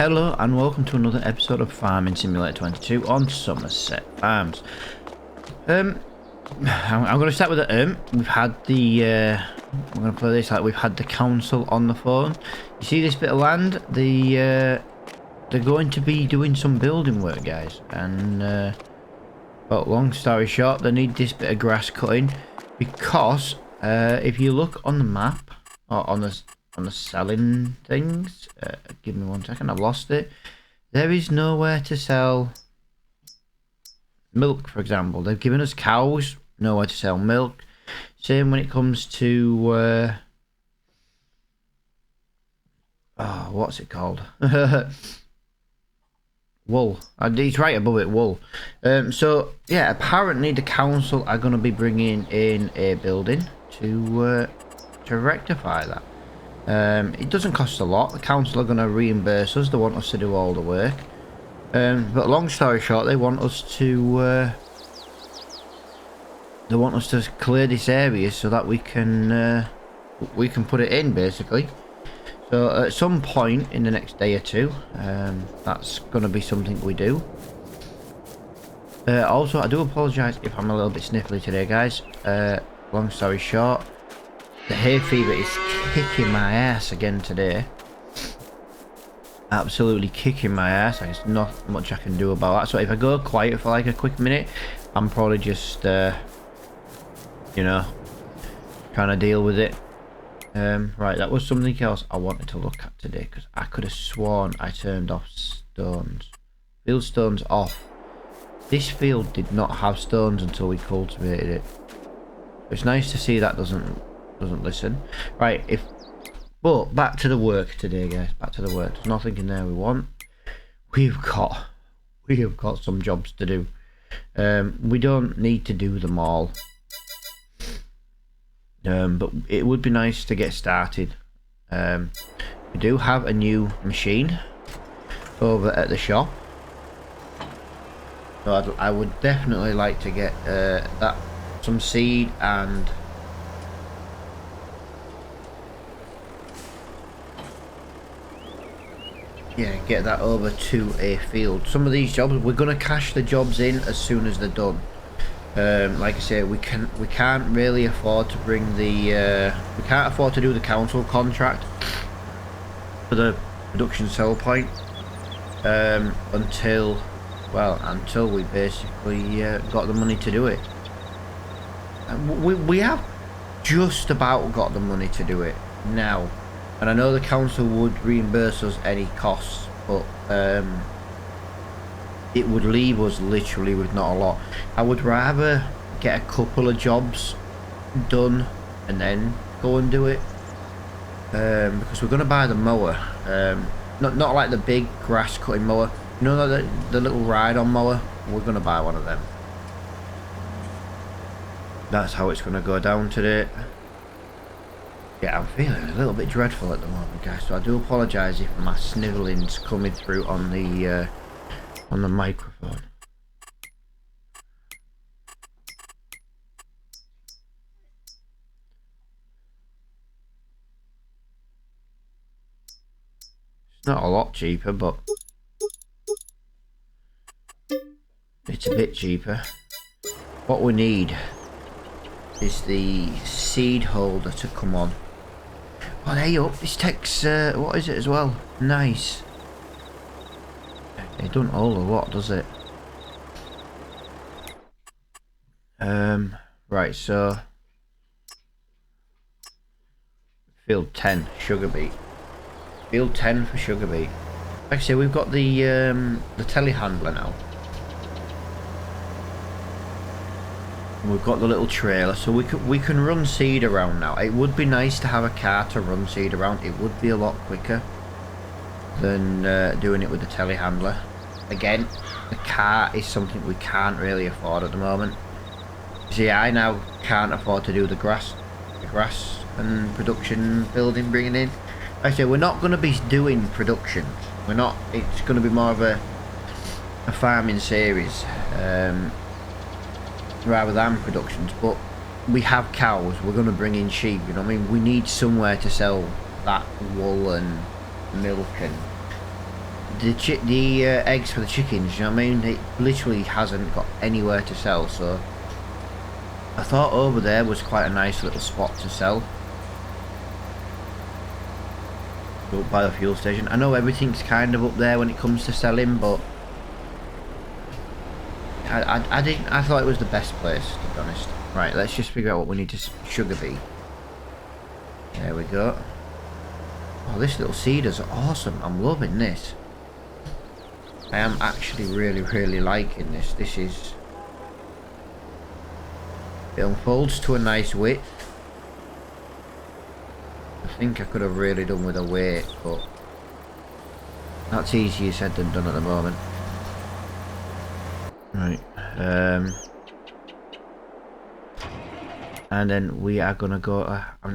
Hello and welcome to another episode of Farming Simulator 22 on Somerset Farms. I'm going to start with the we've had the I'm going to play this like we've had the council on the phone. You see this bit of land? They're going to be doing some building work, guys, and but long story short, they need this bit of grass cutting because if you look on the map or on the selling things, give me 1 second, I've lost it. There is nowhere to sell milk, for example. They've given us cows, nowhere to sell milk. Same when it comes to what's it called? Wool. It's right above it, wool. So yeah, apparently the council are going to be bringing in a building to rectify that. It doesn't cost a lot. The council are going to reimburse us. They want us to do all the work. But long story short, they want us to clear this area so that we can put it in, basically. So at some point in the next day or two, that's going to be something we do. Also, I do apologise if I'm a little bit sniffly today, guys. Long story short, the hay fever is kicking my ass again today. Absolutely kicking my ass. There's not much I can do about that. So if I go quiet for like a quick minute, I'm probably just, you know, trying to deal with it. Right, that was something else I wanted to look at today because I could have sworn I turned off stones. Field stones off. This field did not have stones until we cultivated it. It's nice to see that doesn't listen. Right, but back to the work today, guys. Back to the work. There's nothing in there we want. We have got some jobs to do. We don't need to do them all. But it would be nice to get started. We do have a new machine over at the shop. So I would definitely like to get some seed and get that over to a field. Some of these jobs we're going to cash the jobs in as soon as they're done. Like I say, we can't really afford to bring the we can't afford to do the council contract for the production sell point until we basically got the money to do it. We have just about got the money to do it now. And I know the council would reimburse us any costs, but it would leave us literally with not a lot. I would rather get a couple of jobs done and then go and do it. Because we're going to buy the mower. Not like the big grass cutting mower. You know, the little ride-on mower? We're going to buy one of them. That's how it's going to go down today. Yeah, I'm feeling a little bit dreadful at the moment, guys, so I do apologise if my snivelling's coming through on the microphone. It's not a lot cheaper, but it's a bit cheaper. What we need is the seed holder to come on. Oh, hey up, this takes, what is it as well? Nice. It doesn't hold a lot, does it? Right, so field 10, sugar beet. Field 10 for sugar beet. Like I say, we've got the telehandler now. We've got the little trailer, so we can run seed around now. It would be nice to have a car to run seed around. It would be a lot quicker than doing it with the telehandler. Again, the car is something we can't really afford at the moment. See, I now can't afford to do the grass and production building bringing in. Like I say, we're not going to be doing production. We're not. It's going to be more of a farming series. Rather than productions, but we have cows, we're going to bring in sheep, you know what I mean? We need somewhere to sell that wool and milk and the eggs for the chickens, you know what I mean? It literally hasn't got anywhere to sell, so I thought over there was quite a nice little spot to sell. Up by the fuel station. I know everything's kind of up there when it comes to selling, but I thought it was the best place, to be honest. Right, let's just figure out what we need to sugar beet. There we go. Oh, this little seeder's awesome. I'm loving this. I am actually really liking this. This is... It unfolds to a nice width. I think I could have really done with a weight, but that's easier said than done at the moment. Right. And then we are gonna go.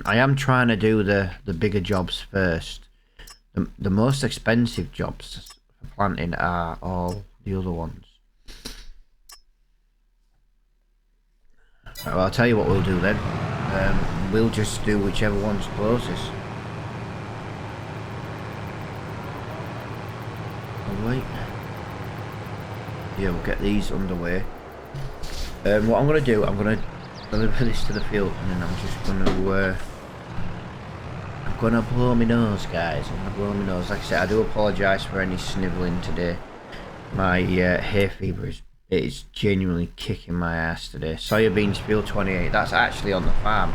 I am trying to do the bigger jobs first. The most expensive jobs for planting are all the other ones. Right, well, I'll tell you what we'll do then. We'll just do whichever one's closest. I'll wait. Yeah, we'll get these underway. What I'm gonna do, I'm gonna deliver this to the field, and then I'm just gonna blow my nose, guys. I'm gonna blow my nose. Like I said, I do apologise for any snivelling today. My hay fever is genuinely kicking my ass today. Soya beans field 28. That's actually on the farm.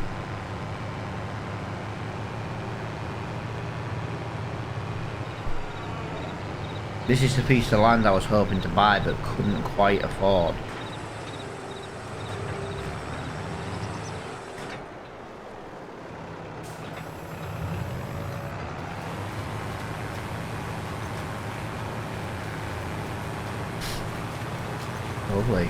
This is the piece of land I was hoping to buy but couldn't quite afford. Lovely.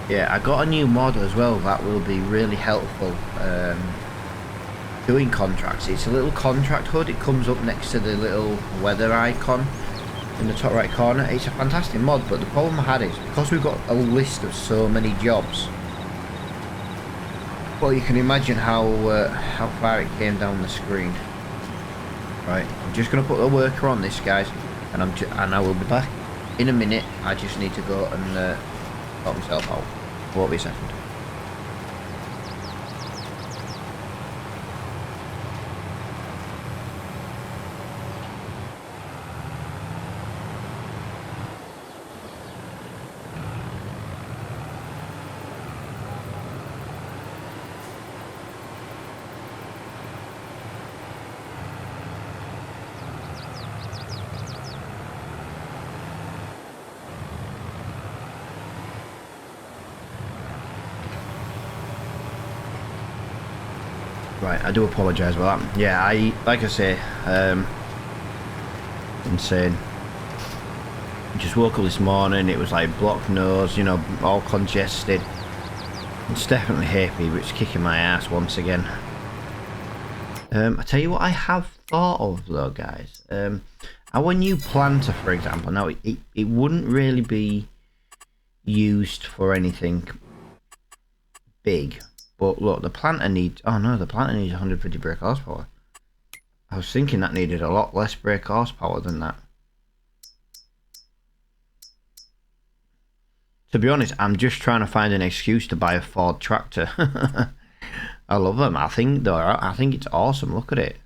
Yeah, I got a new mod as well that will be really helpful doing contracts. It's a little contract HUD. It comes up next to the little weather icon in the top right corner. It's a fantastic mod, but the problem I had is because we've got a list of so many jobs. Well, you can imagine how far it came down the screen. Right, I'm just gonna put the worker on this, guys, and I will be back in a minute. I just need to go and sort myself out. Won't be a second. Right, I do apologise about that. Yeah, like I say, insane. Just woke up this morning, it was like blocked nose, you know, all congested. It's definitely hay fever, it's kicking my ass once again. I tell you what I have thought of though, guys. Our new planter, for example, now it wouldn't really be used for anything big. But look, the planter needs... Oh no, the planter needs 150 brake horsepower. I was thinking that needed a lot less brake horsepower than that. To be honest, I'm just trying to find an excuse to buy a Ford tractor. I love them. I think it's awesome. Look at it.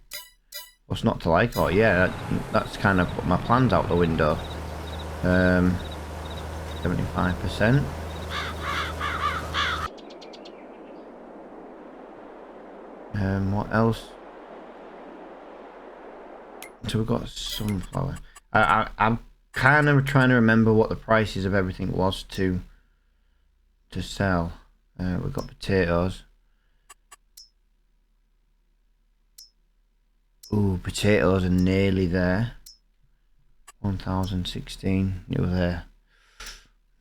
What's not to like? Oh yeah, that's kind of put my plans out the window. 75%. What else? So we've got sunflower. I'm kind of trying to remember what the prices of everything was to sell. We've got potatoes. Ooh, potatoes are nearly there. 1016. It was there.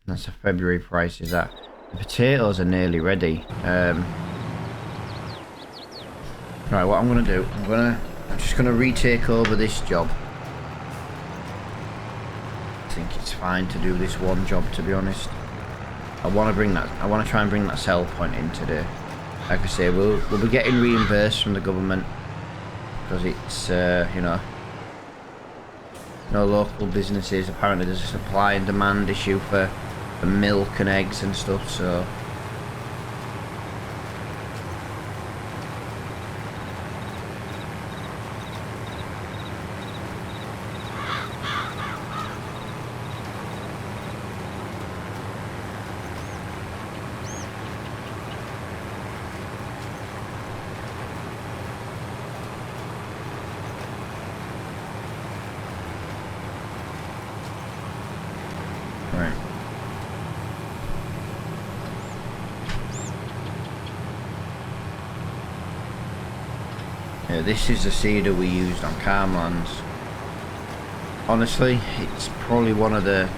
That's a February price. Is that? The potatoes are nearly ready. Right, what I'm gonna do, I'm just gonna retake over this job. I think it's fine to do this one job, to be honest. I want to try and bring that sell point in today. like I say, we'll be getting reimbursed from the government because it's you know, no local businesses. Apparently there's a supply and demand issue for milk and eggs and stuff, so right. Yeah, this is the cedar we used on Carmlands. Honestly, it's probably one of the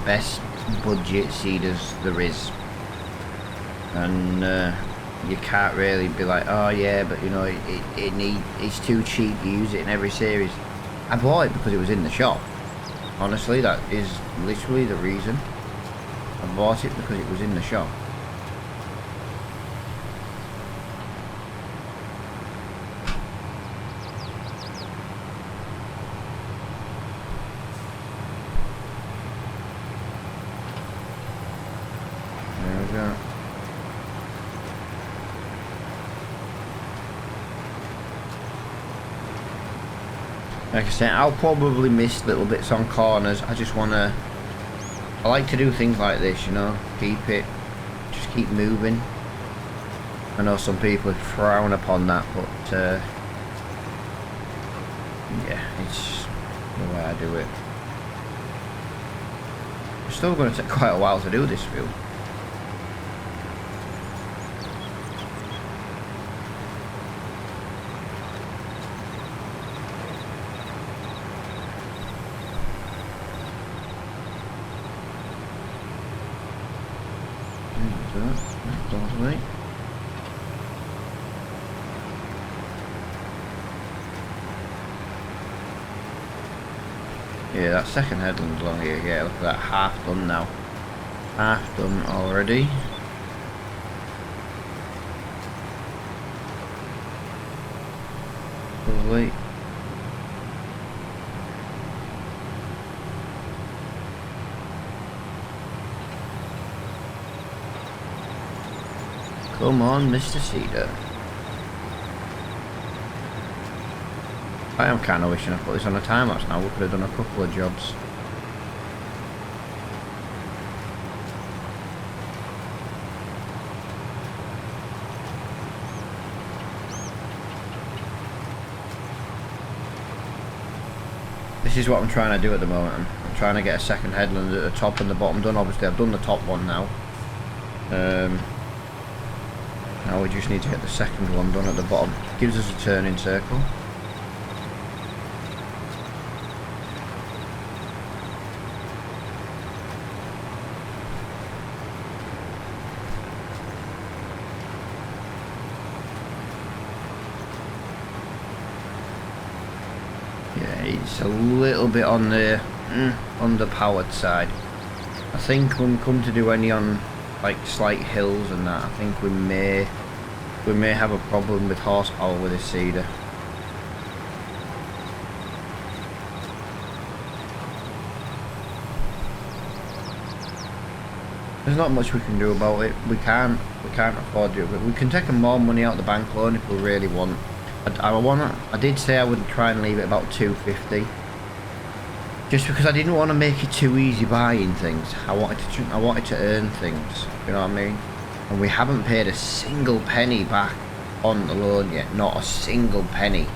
best budget cedars there is, and you can't really be like, oh yeah, but you know, it's too cheap to use it in every series. I bought it because it was in the shop. Honestly, that is literally the reason. I bought it because it was in the shop. There we go. Like I said, I'll probably miss little bits on corners. I just want to... I like to do things like this, you know, just keep moving. I know some people frown upon that, but yeah, it's the way I do it. It's still going to take quite a while to do this field. Yeah, that second headland's along here. Yeah, look at that, half done now. Half done already. Lovely. Come on, Mr. Cedar. I am kind of wishing I put this on a time lapse now. We could have done a couple of jobs. This is what I'm trying to do at the moment. I'm trying to get a second headland at the top and the bottom done. Obviously I've done the top one now. Now we just need to get the second one done at the bottom. Gives us a turning circle. Yeah, it's a little bit on the underpowered side. I think when we come to do any on like slight hills and that, I think we may have a problem with horsepower with this cedar. There's not much we can do about it. We can't afford to do it. We can take more money out of the bank loan if we really want. I did say I would try and leave it about 250, just because I didn't want to make it too easy buying things. I wanted to earn things, you know what I mean? And we haven't paid a single penny back on the loan yet, not a single penny.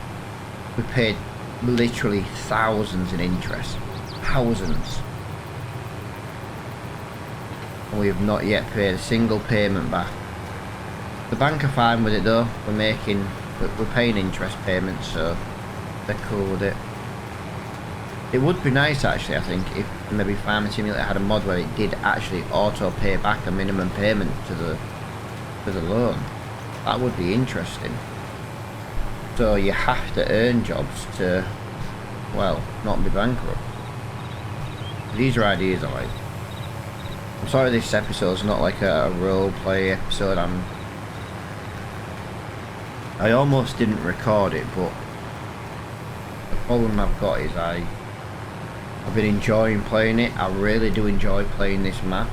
We paid literally thousands in interest, thousands, and we have not yet paid a single payment back. The bank are fine with it though. We're paying interest payments, so they're cool with it. It would be nice actually, I think, if maybe Farming Simulator had a mod where it did actually auto pay back a minimum payment to the loan. That would be interesting. So you have to earn jobs to, well, not be bankrupt. These are ideas I like. I'm sorry this episode's not like a role play episode. I almost didn't record it, but the problem I've got is I've been enjoying playing it. I really do enjoy playing this map.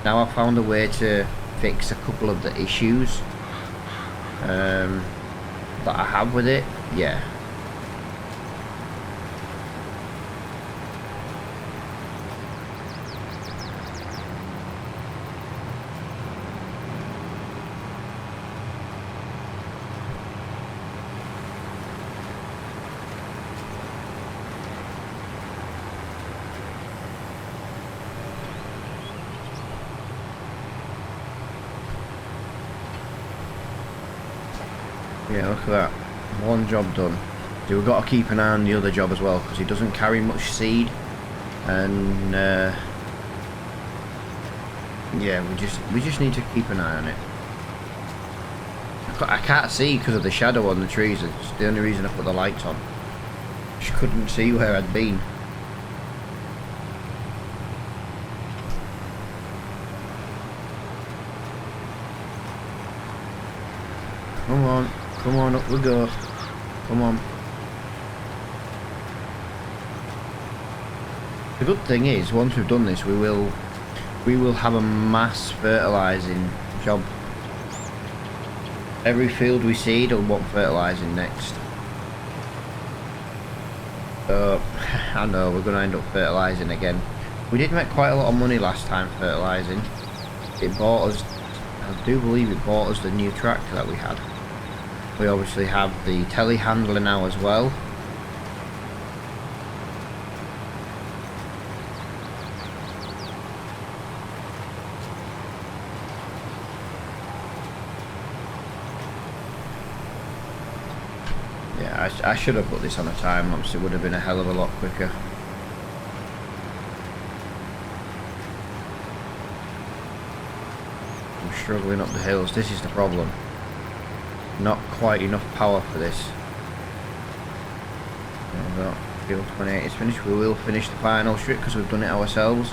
Now I've found a way to fix a couple of the issues that I have with it. Yeah. Yeah, look at that. One job done. So we've got to keep an eye on the other job as well, because he doesn't carry much seed. And yeah, we just need to keep an eye on it. I can't see because of the shadow on the trees. It's the only reason I put the lights on. Just couldn't see where I'd been. Come on. Come on, up we go. Come on. The good thing is, once we've done this, we will have a mass fertilising job. Every field we seed will want fertilising next. So, I know, we're going to end up fertilising again. We did make quite a lot of money last time fertilising. It bought us, I do believe it bought us the new tractor that we had. We obviously have the telehandler now as well. Yeah, I should have put this on a time lapse. It would have been a hell of a lot quicker. I'm struggling up the hills. This is the problem. Not quite enough power for this. There we go. Field 28 is finished. We will finish the final strip because we've done it ourselves.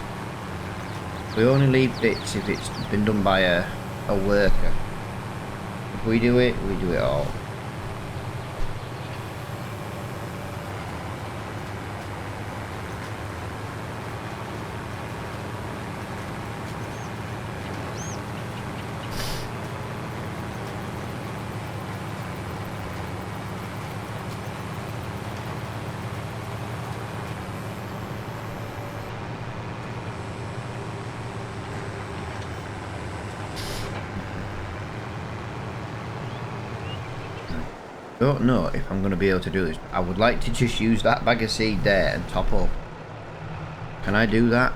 We only leave bits if it's been done by a worker. If we do it all. Don't know if I'm going to be able to do this. I would like to just use that bag of seed there and top up. Can I do that?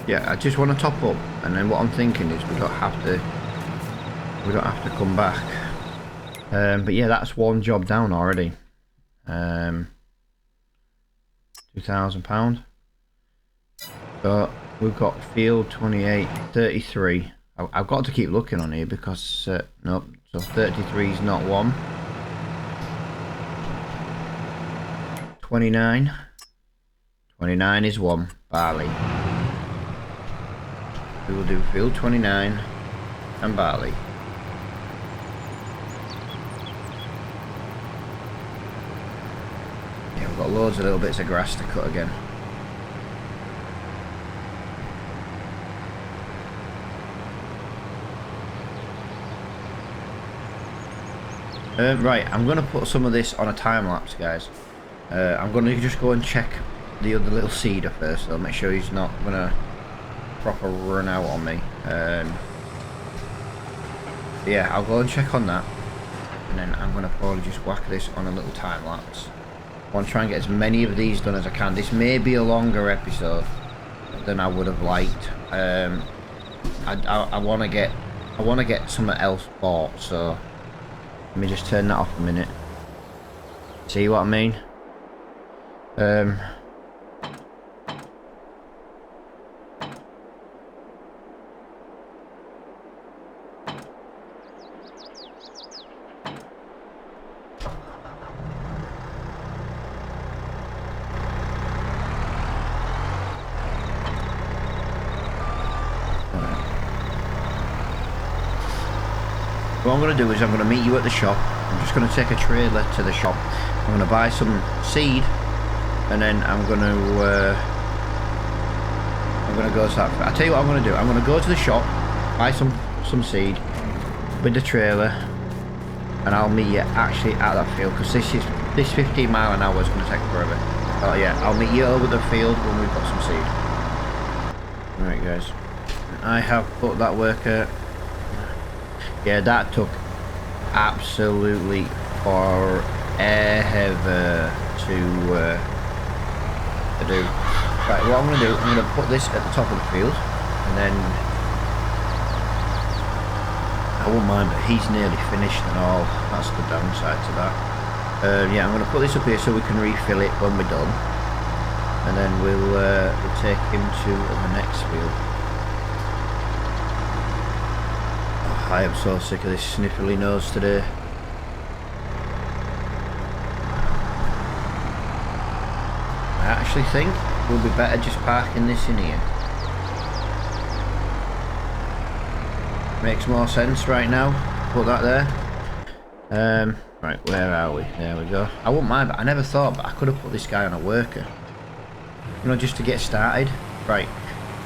Yeah, I just want to top up, and then what I'm thinking is we don't have to come back. But yeah, that's one job down already. £2,000. So we've got field 28, 33. I've got to keep looking on here because nope. So 33 is not one. 29. 29 is one. Barley. We will do field 29 and barley. Yeah, we've got loads of little bits of grass to cut again. Right, I'm going to put some of this on a time lapse, guys. I'm going to just go and check the other little seeder first, so make sure he's not going to proper run out on me. Yeah, I'll go and check on that, and then I'm going to probably just whack this on a little time lapse. I want to try and get as many of these done as I can. This may be a longer episode than I would have liked. I want to get something else bought, so let me just turn that off a minute. See what I mean? What I'm going to do is I'm going to meet you at the shop. I'm just going to take a trailer to the shop. I'm going to buy some seed, and then I'm going to go to that. I'll tell you what I'm going to do. I'm going to go to the shop, buy some seed with the trailer, and I'll meet you actually at that field, because this 15 mile an hour is going to take forever. Oh yeah, I'll meet you over the field when we've got some seed. Alright guys, I have put that worker. Yeah, that took absolutely forever to do. Right, what I'm going to do, I'm going to put this at the top of the field, and then I won't mind, but he's nearly finished and all. That's the downside to that. Yeah, I'm going to put this up here so we can refill it when we're done, and then we'll take him to the next field. Oh, I am so sick of this sniffly nose today. I actually think we'll be better just parking this in here. Makes more sense right now. Put that there. Right, where are we? There we go. I wouldn't mind, but I never thought, but I could have put this guy on a worker. You know, just to get started. Right,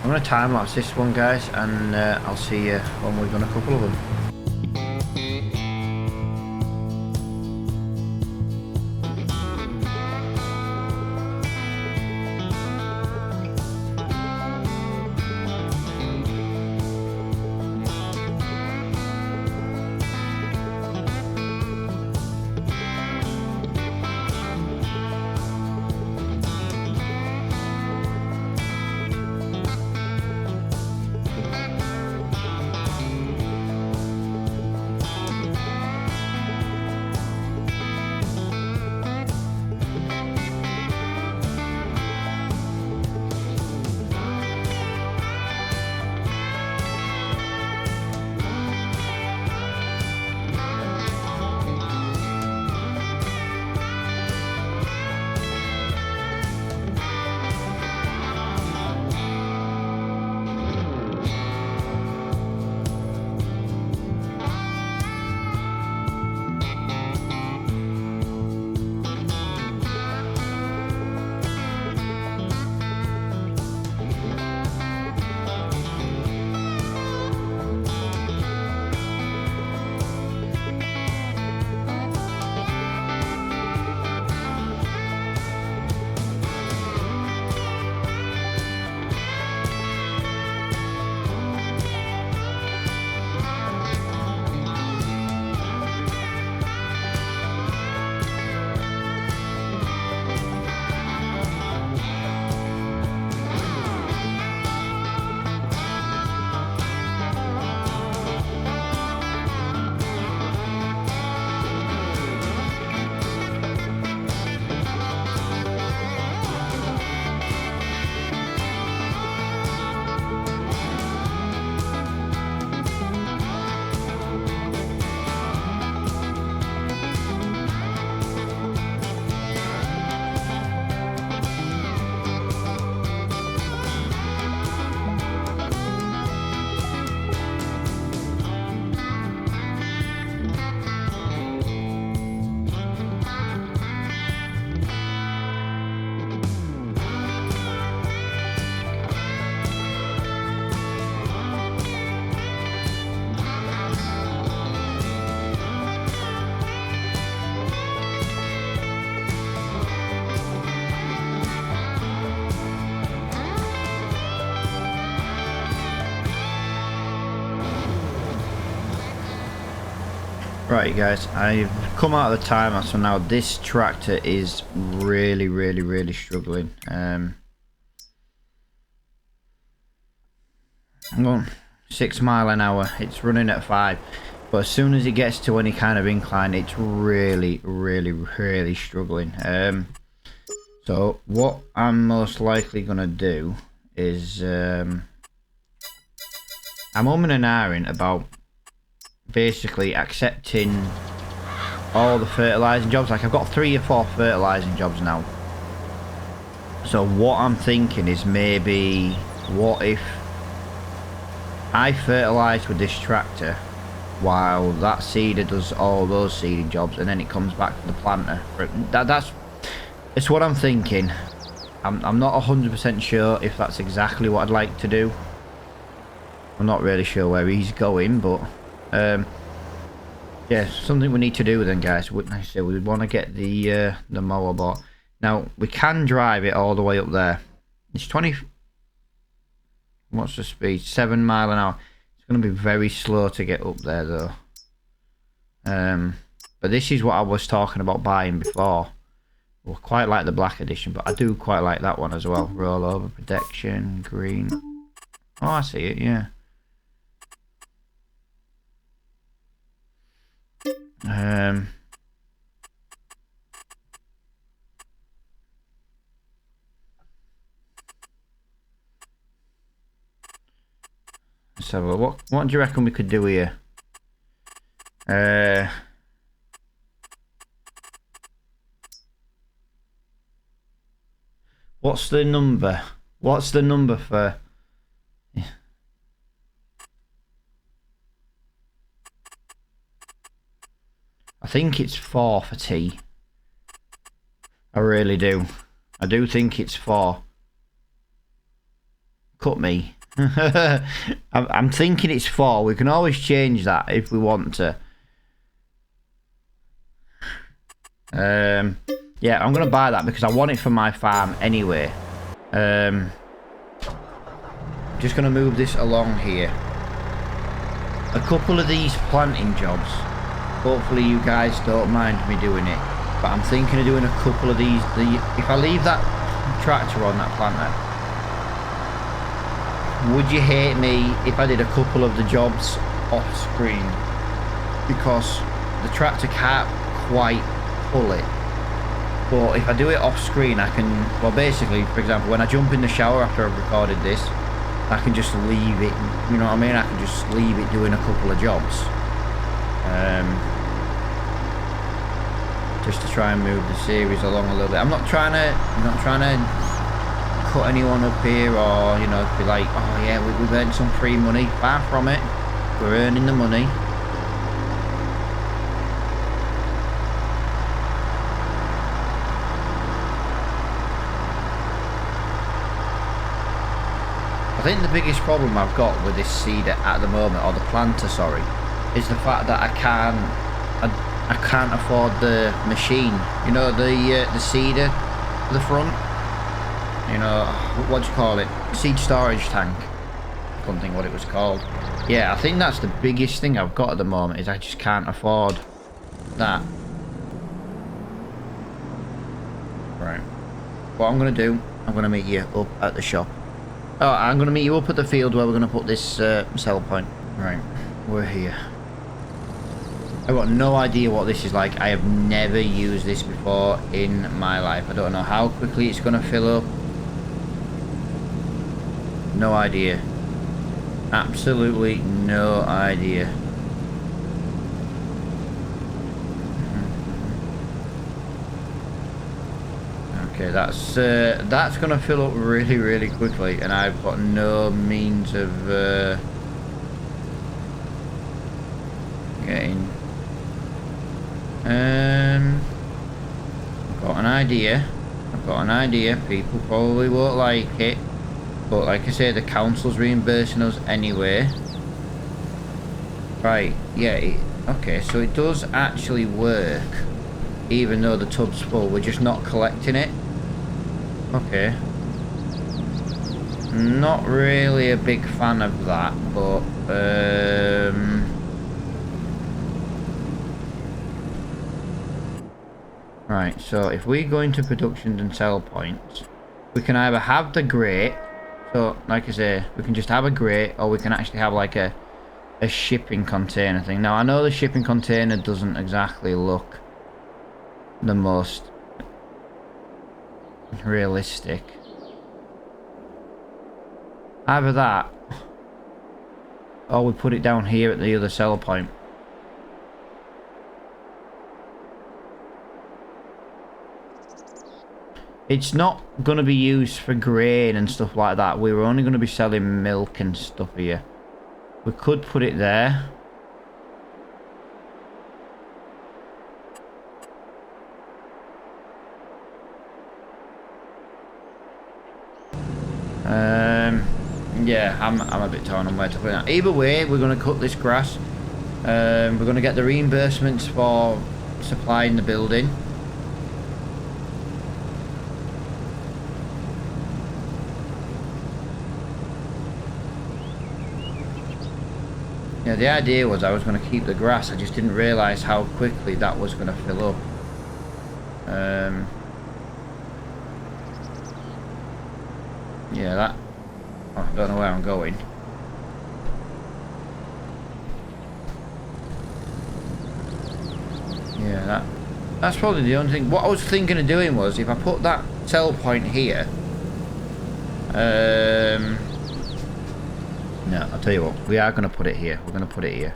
I'm going to time lapse this one, guys, and I'll see you when we've done a couple of them. Right guys, I've come out of the timer, so now this tractor is really struggling. I'm going 6 mile an hour, it's running at 5, but as soon as it gets to any kind of incline, it's really struggling. So what I'm most likely gonna do is I'm umming and ahhing about basically accepting all the fertilizing jobs. Like, I've got 3 or 4 fertilizing jobs now, so what I'm thinking is, maybe what if I fertilize with this tractor while that seeder does all those seeding jobs, and then it comes back to the planter. That's what I'm thinking. I'm not 100% sure if that's exactly what I'd like to do. I'm not really sure where he's going, but yeah, something we need to do then, guys. Like I say, we want to get the mower bought. Now we can drive it all the way up there. It's 20. What's the speed? 7 miles an hour. It's going to be very slow to get up there, though. But this is what I was talking about buying before. Well, quite like the black edition, but I do quite like that one as well. Rollover protection, green. Oh, I see it. Yeah. So what do you reckon we could do here? What's the number? What's the number for? Yeah. I think it's 4 for T. I really do. I do think it's 4. Cut me. I'm thinking it's 4. We can always change that if we want to. Yeah, I'm gonna buy that because I want it for my farm anyway. Just gonna move this along here. A couple of these planting jobs. Hopefully you guys don't mind me doing it, but I'm thinking of doing a couple of these. If I leave that tractor on that planter, would you hate me if I did a couple of the jobs off screen? Because the tractor can't quite pull it. But if I do it off screen, I can, well basically, for example, when I jump in the shower after I've recorded this, I can just leave it, you know what I mean? I can just leave it doing a couple of jobs. Just to try and move the series along a little bit. I'm not trying to cut anyone up here, or you know, be like, oh yeah, we've earned some free money. Far from it. We're earning the money. I think the biggest problem I've got with this seeder at the moment, or the planter, sorry, is the fact that I can't afford the machine. You know, the seeder at the front. You know, what do you call it? Seed storage tank. I couldn't think what it was called. Yeah, I think that's the biggest thing I've got at the moment, is I just can't afford that. Right. What I'm going to do, I'm going to meet you up at the shop. Oh, I'm going to meet you up at the field where we're going to put this sell point. Right, we're here. I've got no idea what this is like. I have never used this before in my life. I don't know how quickly it's going to fill up. No idea. Absolutely no idea. Okay, that's gonna fill up really, really quickly, and I've got no means of getting. I've got an idea. People probably won't like it, but like I say, the council's reimbursing us anyway. Right? Yeah. Okay, so it does actually work, even though the tub's full. We're just not collecting it. Okay. Not really a big fan of that, but right, so if we go into productions and sell points, we can either have the grate, so like I say, we can just have a grate, or we can actually have like a shipping container thing. Now I know the shipping container doesn't exactly look the most realistic. Either that, or we put it down here at the other sell point. It's not going to be used for grain and stuff like that. We were only going to be selling milk and stuff here. We could put it there. Yeah, I'm a bit torn on where to put it. Either way, we're going to cut this grass. We're going to get the reimbursements for supplying the building. Yeah, the idea was I was going to keep the grass. I just didn't realise how quickly that was going to fill up. Yeah, that... Oh, I don't know where I'm going. Yeah, that's probably the only thing. What I was thinking of doing was, if I put that sell point here... No, I'll tell you what, we are going to put it here. We're going to put it here.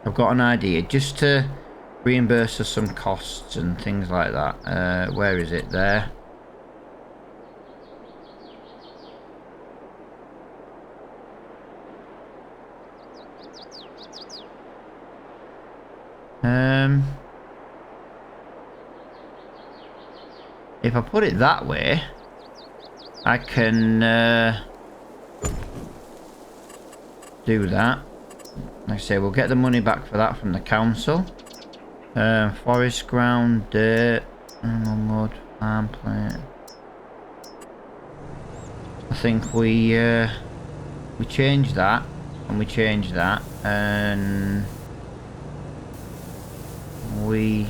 I've got an idea, just to reimburse us some costs and things like that. Where is it? There. If I put it that way, I can do that. Like I say, we'll get the money back for that from the council. Forest ground, dirt, mud, farm plant. I think we change that, and we change that, and we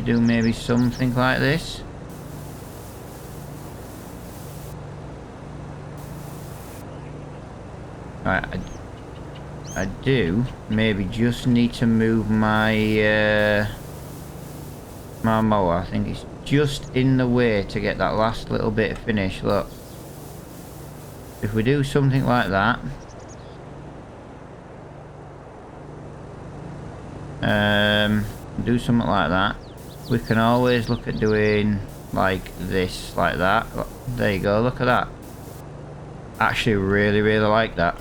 do maybe something like this. Right, I do maybe just need to move my my mower. I think it's just in the way to get that last little bit finished. Look, if we do something like that, do something like that, we can always look at doing like this, like that. There you go, look at that. Actually really like that.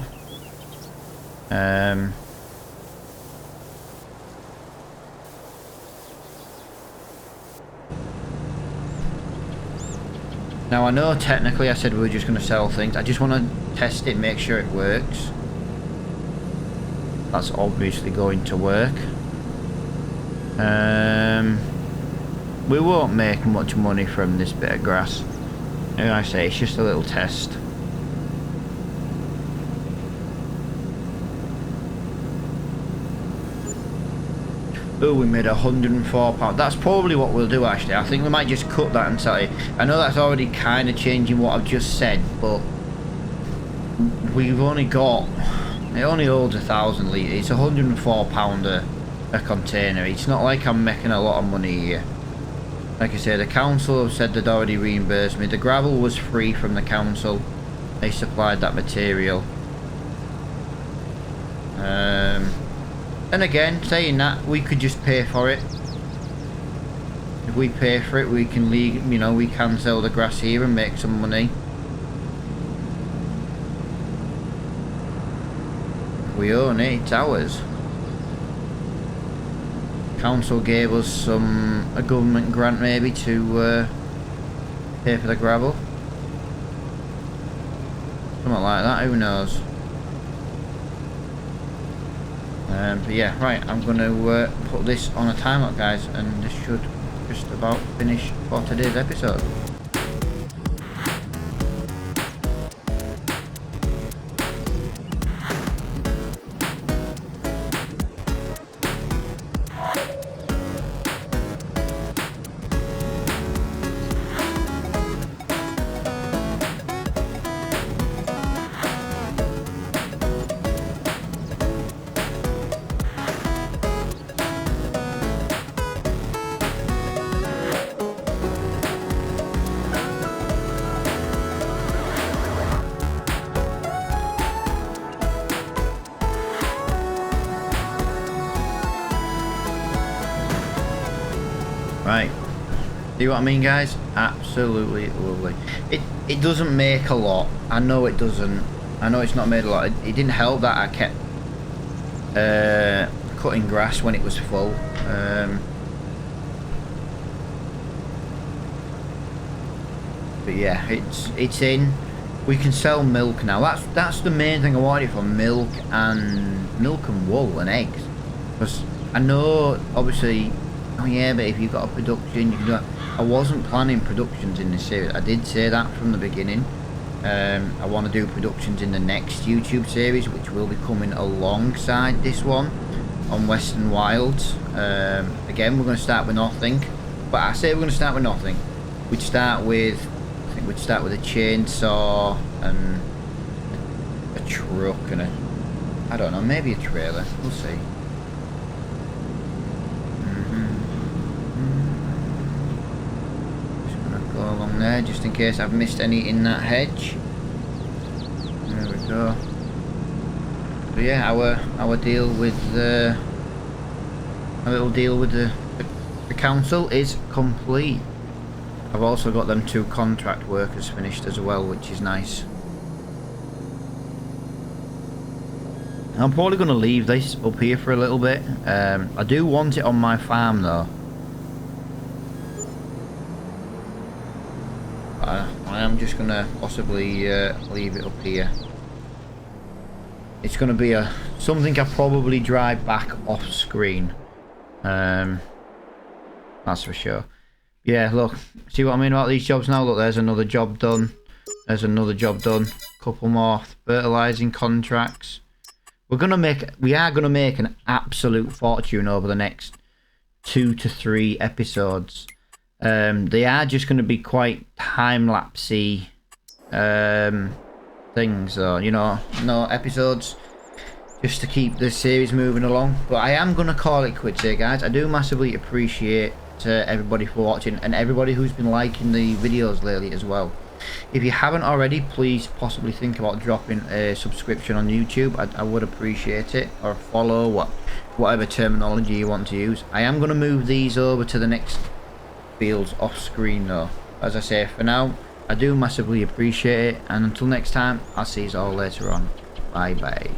Now I know technically I said we were just going to sell things. I just want to test it, make sure it works. That's obviously going to work. We won't make much money from this bit of grass. Like I say, it's just a little test. Oh, we made £104. That's probably what we'll do actually. I think we might just cut that and sell it. I know that's already kind of changing what I've just said, but we've only got... It only holds 1,000 litres. It's £104 a container. It's not like I'm making a lot of money here. Like I say, the council have said they'd already reimbursed me. The gravel was free from the council. They supplied that material. And again, saying that, we could just pay for it. If we pay for it, we can leave, you know, we can sell the grass here and make some money. If we own it, it's ours. Council gave us a government grant maybe to pay for the gravel. Something like that, who knows. But yeah, right, I'm going to put this on a timeout, guys, and this should just about finish for today's episode. Right, see what I mean, guys? Absolutely lovely. It doesn't make a lot. I know it doesn't. I know it's not made a lot. It didn't help that I kept cutting grass when it was full. But yeah, it's in. we can sell milk now. That's the main thing I wanted for milk and wool and eggs. Because I know, obviously, oh yeah, but if you've got a production, you can do it. I wasn't planning productions in this series. I did say that from the beginning. I want to do productions in the next YouTube series, which will be coming alongside this one on Western Wilds. Again, we're going to start with nothing. But I say we're going to start with nothing. We'd start with, I think we'd start with a chainsaw and a truck and a, I don't know, maybe a trailer. We'll see. Just going to go along there just in case I've missed any in that hedge. There we go. So yeah, our deal with the, our little deal with the council is complete. I've also got them 2 contract workers finished as well, which is nice. I'm probably going to leave this up here for a little bit. I do want it on my farm though. I am just going to possibly leave it up here. It's going to be something I probably drive back off screen. That's for sure. Yeah, look, see what I mean about these jobs now? Look, there's another job done. There's another job done. Couple more fertilizing contracts. We are gonna make an absolute fortune over the next 2 to 3 episodes. They are just gonna be quite time-lapsey things, though. You know, no episodes, just to keep the series moving along. But I am gonna call it quits here, guys. I do massively appreciate everybody for watching and everybody who's been liking the videos lately as well. If you haven't already, please possibly think about dropping a subscription on YouTube. I would appreciate it, or follow, whatever terminology you want to use. I am going to move these over to the next fields off screen though. As I say, for now, I do massively appreciate it, and until next time, I'll see you all later on. Bye bye.